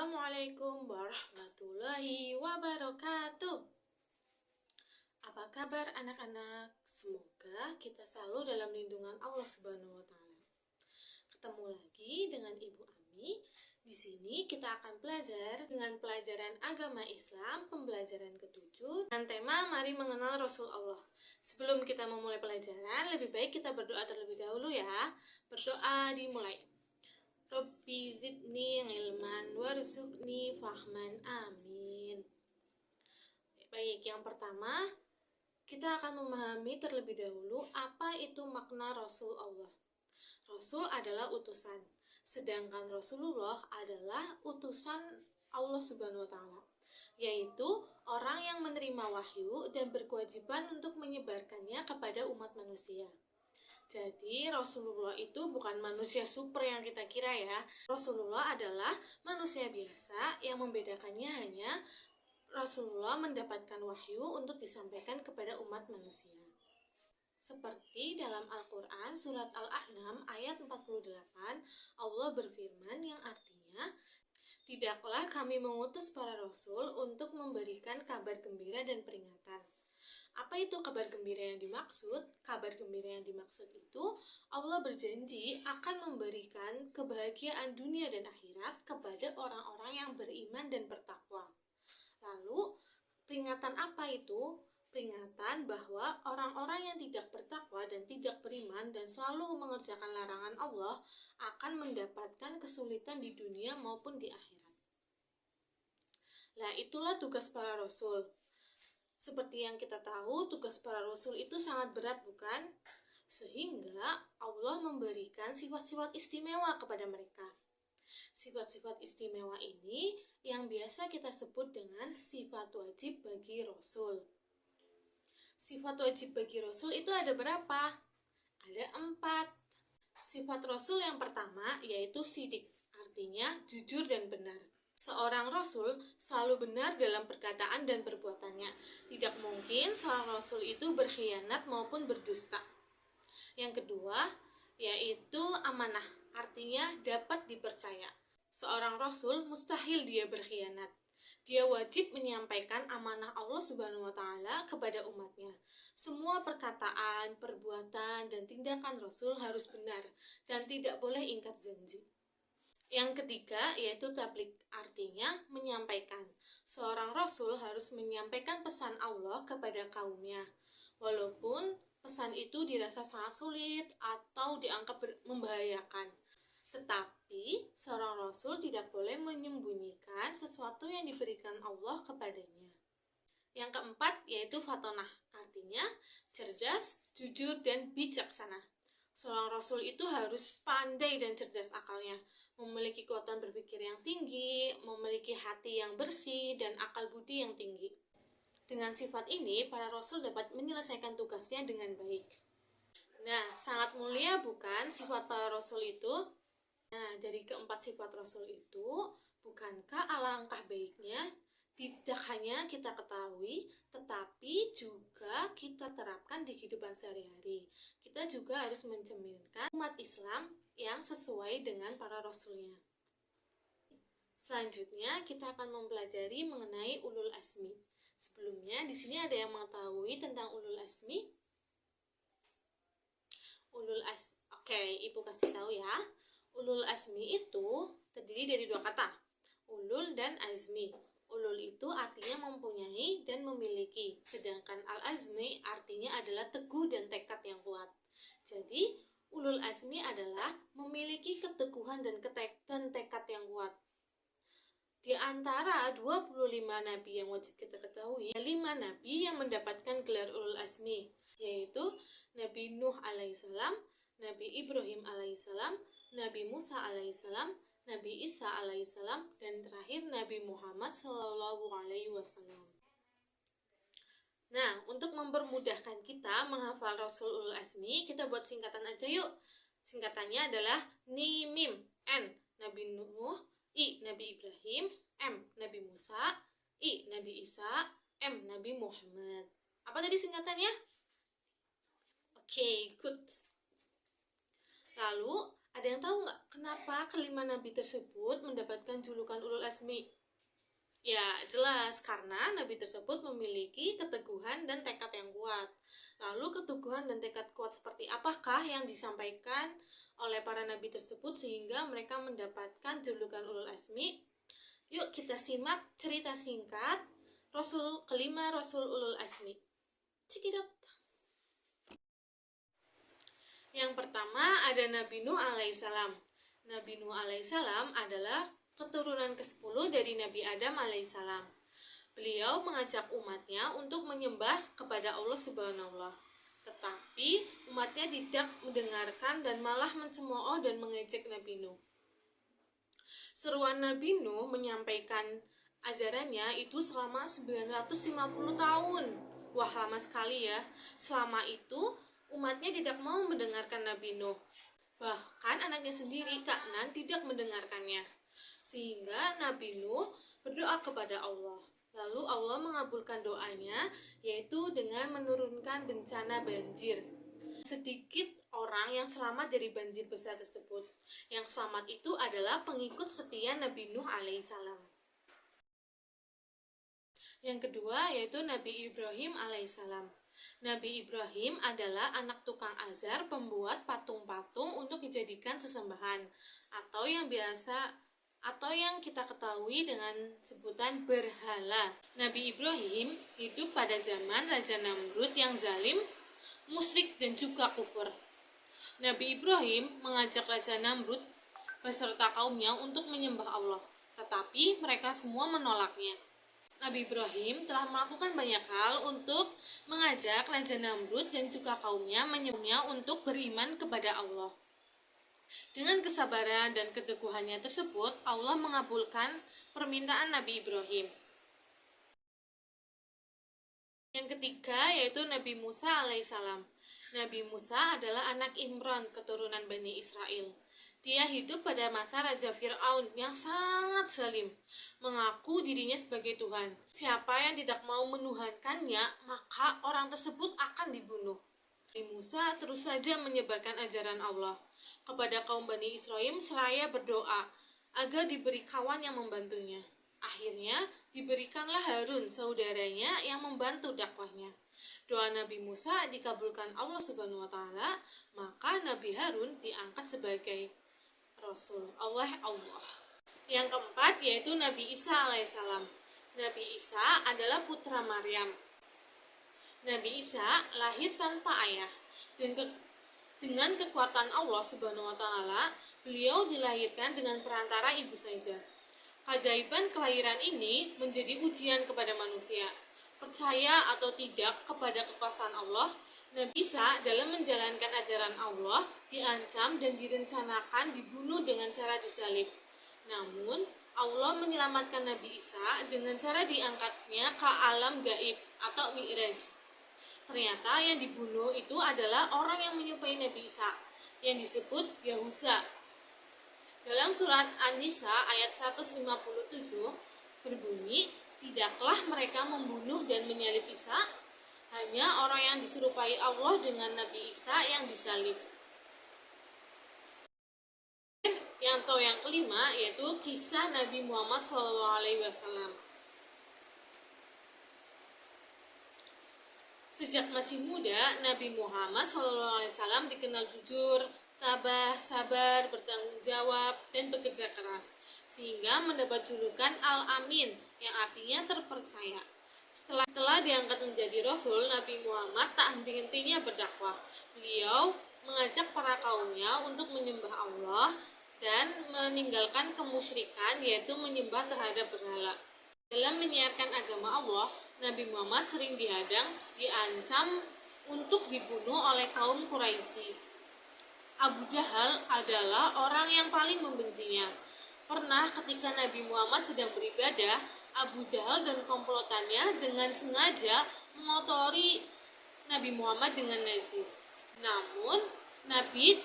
Assalamualaikum warahmatullahi wabarakatuh. Apa kabar anak-anak? Semoga kita selalu dalam lindungan Allah Subhanahu wa taala. Ketemu lagi dengan Ibu Ami. Di sini kita akan belajar dengan pelajaran agama Islam, pembelajaran ke-7 dengan tema Mari Mengenal Rasul Allah. Sebelum kita memulai pelajaran, lebih baik kita berdoa terlebih dahulu ya. Berdoa dimulai. Rabbi zidni ilman warzuqni fahman, amin. Baik, yang pertama kita akan memahami terlebih dahulu apa itu makna Rasul Allah. Rasul adalah utusan, sedangkan Rasulullah adalah utusan Allah Subhanahu wa taala, yaitu orang yang menerima wahyu dan berkewajiban untuk menyebarkannya kepada umat manusia. Jadi Rasulullah itu bukan manusia super yang kita kira ya. Rasulullah adalah manusia biasa, yang membedakannya hanya Rasulullah mendapatkan wahyu untuk disampaikan kepada umat manusia. Seperti dalam Al-Quran surat Al-A'nam ayat 48, Allah berfirman yang artinya, tidaklah kami mengutus para rasul untuk memberikan kabar gembira dan peringatan. Apa itu kabar gembira yang dimaksud? Kabar gembira yang dimaksud itu Allah berjanji akan memberikan kebahagiaan dunia dan akhirat kepada orang-orang yang beriman dan bertakwa. Lalu, peringatan apa itu? Peringatan bahwa orang-orang yang tidak bertakwa dan tidak beriman dan selalu mengerjakan larangan Allah akan mendapatkan kesulitan di dunia maupun di akhirat. Nah, itulah tugas para rasul. Seperti yang kita tahu, tugas para rasul itu sangat berat, bukan? Sehingga Allah memberikan sifat-sifat istimewa kepada mereka. Sifat-sifat istimewa ini yang biasa kita sebut dengan sifat wajib bagi rasul. Sifat wajib bagi rasul itu ada berapa? Ada 4. Sifat rasul yang pertama yaitu sidik, artinya jujur dan benar. Seorang rasul selalu benar dalam perkataan dan perbuatannya. Tidak mungkin seorang rasul itu berkhianat maupun berdusta. Yang kedua, yaitu amanah, artinya dapat dipercaya. Seorang rasul mustahil dia berkhianat. Dia wajib menyampaikan amanah Allah Subhanahu wa taala kepada umatnya. Semua perkataan, perbuatan, dan tindakan rasul harus benar dan tidak boleh ingkar janji. Yang ketiga yaitu tabligh, artinya menyampaikan. Seorang rasul harus menyampaikan pesan Allah kepada kaumnya, walaupun pesan itu dirasa sangat sulit atau dianggap membahayakan. Tetapi seorang rasul tidak boleh menyembunyikan sesuatu yang diberikan Allah kepadanya. Yang keempat yaitu fatonah, artinya cerdas, jujur, dan bijaksana. Seorang rasul itu harus pandai dan cerdas akalnya, memiliki kekuatan berpikir yang tinggi, memiliki hati yang bersih, dan akal budi yang tinggi. Dengan sifat ini, para rasul dapat menyelesaikan tugasnya dengan baik. Nah, sangat mulia bukan sifat para rasul itu? Nah, dari keempat sifat rasul itu, bukankah alangkah baiknya tidak hanya kita ketahui, tetapi juga kita terapkan di kehidupan sehari-hari. Kita juga harus mencerminkan umat Islam yang sesuai dengan para rasulnya. Selanjutnya, kita akan mempelajari mengenai ulul azmi. Sebelumnya, di sini ada yang mengetahui tentang ulul azmi? Oke, Ibu kasih tahu ya. Ulul azmi itu terdiri dari 2 kata, ulul dan azmi. Ulul itu artinya mempunyai dan memiliki, sedangkan al-azmi artinya adalah teguh dan tekad yang kuat. Jadi, ulul azmi adalah memiliki keteguhan dan tekad yang kuat. Di antara 25 nabi yang wajib kita ketahui, 5 nabi yang mendapatkan gelar ulul azmi, yaitu Nabi Nuh alaihissalam, Nabi Ibrahim alaihissalam, Nabi Musa alaihissalam, Nabi Isa alaihissalam, dan terakhir Nabi Muhammad sallallahu alaihi wasallam. Nah, untuk mempermudahkan kita menghafal Rasul ulul azmi, kita buat singkatan aja yuk. Singkatannya adalah NIMIM. N. Nabi Nuh, I. Nabi Ibrahim, M. Nabi Musa, I. Nabi Isa, M. Nabi Muhammad. Apa tadi singkatannya? Oke, good. Lalu Ada yang tahu nggak kenapa kelima nabi tersebut mendapatkan julukan ulul azmi? Ya, jelas karena nabi tersebut memiliki keteguhan dan tekad yang kuat. Lalu keteguhan dan tekad kuat seperti apakah yang disampaikan oleh para nabi tersebut sehingga mereka mendapatkan julukan ulul azmi? Yuk kita simak cerita singkat kelima Rasul ulul azmi. Cikidot. Yang pertama ada Nabi Nuh alaihissalam. Nabi Nuh alaihissalam adalah keturunan ke-10 dari Nabi Adam alaihissalam. Beliau mengajak umatnya untuk menyembah kepada Allah Subhanahu wa Ta'ala. Tetapi umatnya tidak mendengarkan dan malah mencemooh dan mengejek Nabi Nuh. Seruan Nabi Nuh menyampaikan ajarannya itu selama 950 tahun. Wah, lama sekali ya. Selama itu umatnya tidak mau mendengarkan Nabi Nuh. Bahkan anaknya sendiri, Kan'an, tidak mendengarkannya. Sehingga Nabi Nuh berdoa kepada Allah. Lalu Allah mengabulkan doanya, yaitu dengan menurunkan bencana banjir. Sedikit orang yang selamat dari banjir besar tersebut. Yang selamat itu adalah pengikut setia Nabi Nuh alaihissalam. Yang kedua yaitu Nabi Ibrahim alaihissalam. Nabi Ibrahim adalah anak tukang azar pembuat patung-patung untuk dijadikan sesembahan atau yang kita ketahui dengan sebutan berhala. Nabi Ibrahim hidup pada zaman Raja Namrud yang zalim, musyrik dan juga kufur. Nabi Ibrahim mengajak Raja Namrud beserta kaumnya untuk menyembah Allah, tetapi mereka semua menolaknya. Nabi Ibrahim telah melakukan banyak hal untuk mengajak Raja Namrud dan juga kaumnya menyembahnya untuk beriman kepada Allah. Dengan kesabaran dan keteguhannya tersebut, Allah mengabulkan permintaan Nabi Ibrahim. Yang ketiga yaitu Nabi Musa alaihissalam. Nabi Musa adalah anak Imran, keturunan Bani Israel. Dia hidup pada masa Raja Fir'aun yang sangat zalim, mengaku dirinya sebagai Tuhan. Siapa yang tidak mau menuhankannya, maka orang tersebut akan dibunuh. Nabi Musa terus saja menyebarkan ajaran Allah kepada kaum Bani Israel seraya berdoa agar diberi kawan yang membantunya. Akhirnya diberikanlah Harun, saudaranya, yang membantu dakwahnya. Doa Nabi Musa dikabulkan Allah Subhanahu wa Ta'ala, maka Nabi Harun diangkat sebagai Rasul Allah. Yang keempat yaitu Nabi Isa alaihissalam. Nabi Isa adalah putra Maryam. Nabi Isa lahir tanpa ayah dan dengan kekuatan Allah Subhanahu wa Ta'ala, beliau dilahirkan dengan perantara ibu saja. Keajaiban kelahiran ini menjadi ujian kepada manusia. Percaya atau tidak kepada kekuasaan Allah, Nabi Isa dalam menjalankan ajaran Allah diancam dan direncanakan dibunuh dengan cara disalib. Namun, Allah menyelamatkan Nabi Isa dengan cara diangkatnya ke alam gaib atau Mi'raj. Ternyata yang dibunuh itu adalah orang yang menyerupai Nabi Isa, yang disebut Yahuza. Dalam surat An-Nisa ayat 157 berbunyi, tidaklah mereka membunuh dan menyalib Isa, hanya orang yang diserupai Allah dengan Nabi Isa yang disalib. Yang kelima yaitu kisah Nabi Muhammad SAW. Sejak masih muda, Nabi Muhammad SAW dikenal jujur, tabah, sabar, bertanggung jawab, dan bekerja keras, sehingga mendapat julukan Al-Amin, yang artinya terpercaya. Setelah diangkat menjadi Rasul, Nabi Muhammad tak henti-hentinya berdakwah. Beliau mengajak para kaumnya untuk menyembah Allah dan meninggalkan kemusyrikan, yaitu menyembah terhadap berhala. Dalam menyiarkan agama Allah, Nabi Muhammad sering dihadang, diancam untuk dibunuh oleh kaum Quraisy. Abu Jahal adalah orang yang paling membencinya. Pernah ketika Nabi Muhammad sedang beribadah, Abu Jahal dan komplotannya dengan sengaja mengotori Nabi Muhammad dengan najis. Namun, Nabi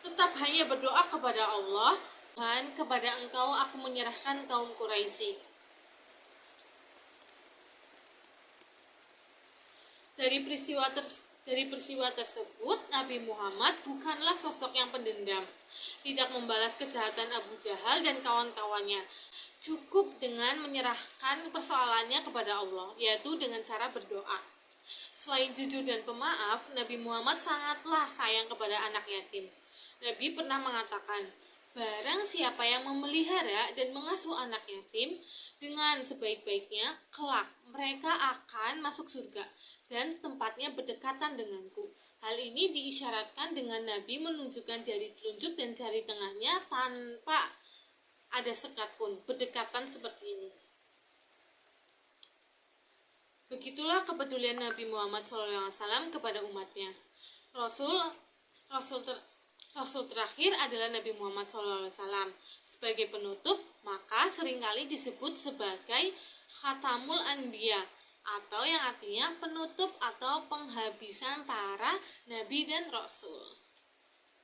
tetap hanya berdoa kepada Allah, "Tuhan, kepada Engkau aku menyerahkan kaum Quraisy." Dari peristiwa tersebut, Nabi Muhammad bukanlah sosok yang pendendam. tidak membalas kejahatan Abu Jahal dan kawan-kawannya. Cukup dengan menyerahkan persoalannya kepada Allah, yaitu dengan cara berdoa. Selain jujur dan pemaaf, Nabi Muhammad sangatlah sayang kepada anak yatim. Nabi pernah mengatakan, barang siapa yang memelihara dan mengasuh anak yatim dengan sebaik-baiknya, kelak mereka akan masuk surga dan tempatnya berdekatan denganku. Hal ini diisyaratkan dengan Nabi menunjukkan jari telunjuk dan jari tengahnya tanpa ada sekat pun, berdekatan seperti ini. Begitulah kepedulian Nabi Muhammad SAW kepada umatnya. Rasul terakhir adalah Nabi Muhammad SAW. Sebagai penutup, maka seringkali disebut sebagai Khatamul Anbiya, atau yang artinya penutup atau penghabisan para Nabi dan Rasul.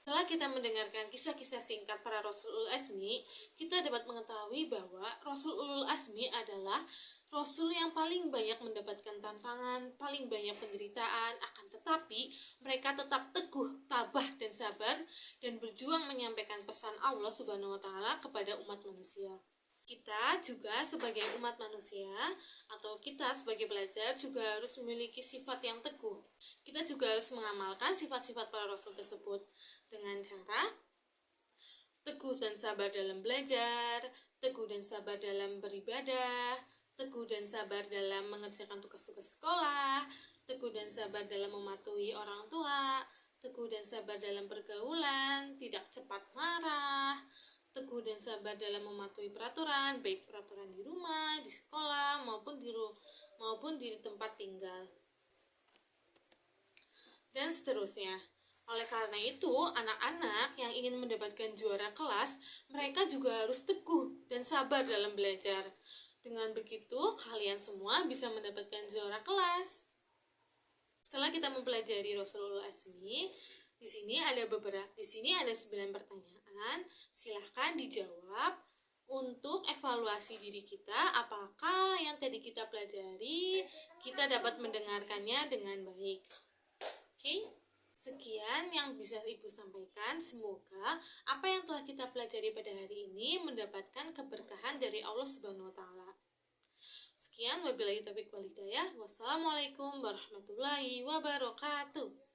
Setelah kita mendengarkan kisah-kisah singkat para Rasul Ulul Azmi, kita dapat mengetahui bahwa Rasul Ulul Azmi adalah Rasul yang paling banyak mendapatkan tantangan, paling banyak penderitaan, akan tetapi mereka tetap teguh, tabah, dan sabar, dan berjuang menyampaikan pesan Allah Subhanahu wa Ta'ala kepada umat manusia. Kita juga sebagai umat manusia, atau kita sebagai pelajar, juga harus memiliki sifat yang teguh. Kita juga harus mengamalkan sifat-sifat para Rasul tersebut dengan cara teguh dan sabar dalam belajar, teguh dan sabar dalam beribadah, teguh dan sabar dalam mengerjakan tugas-tugas sekolah, teguh dan sabar dalam mematuhi orang tua, teguh dan sabar dalam pergaulan, tidak cepat marah, teguh dan sabar dalam mematuhi peraturan, baik peraturan di rumah, di sekolah, maupun di tempat tinggal, dan seterusnya. Oleh karena itu, anak-anak yang ingin mendapatkan juara kelas, mereka juga harus teguh dan sabar dalam belajar. Dengan begitu, kalian semua bisa mendapatkan juara kelas. Setelah kita mempelajari Rasulullah Azmi, di sini ada 9 pertanyaan. Silahkan dijawab untuk evaluasi diri kita, apakah yang tadi kita pelajari kita dapat mendengarkannya dengan baik. Oke? Sekian yang bisa Ibu sampaikan. Semoga apa yang telah kita pelajari pada hari ini mendapatkan keberkahan dari Allah Subhanahu wa Ta'ala. Sekian, wabillahi taufiq wal hidayah. Wassalamualaikum warahmatullahi wabarakatuh.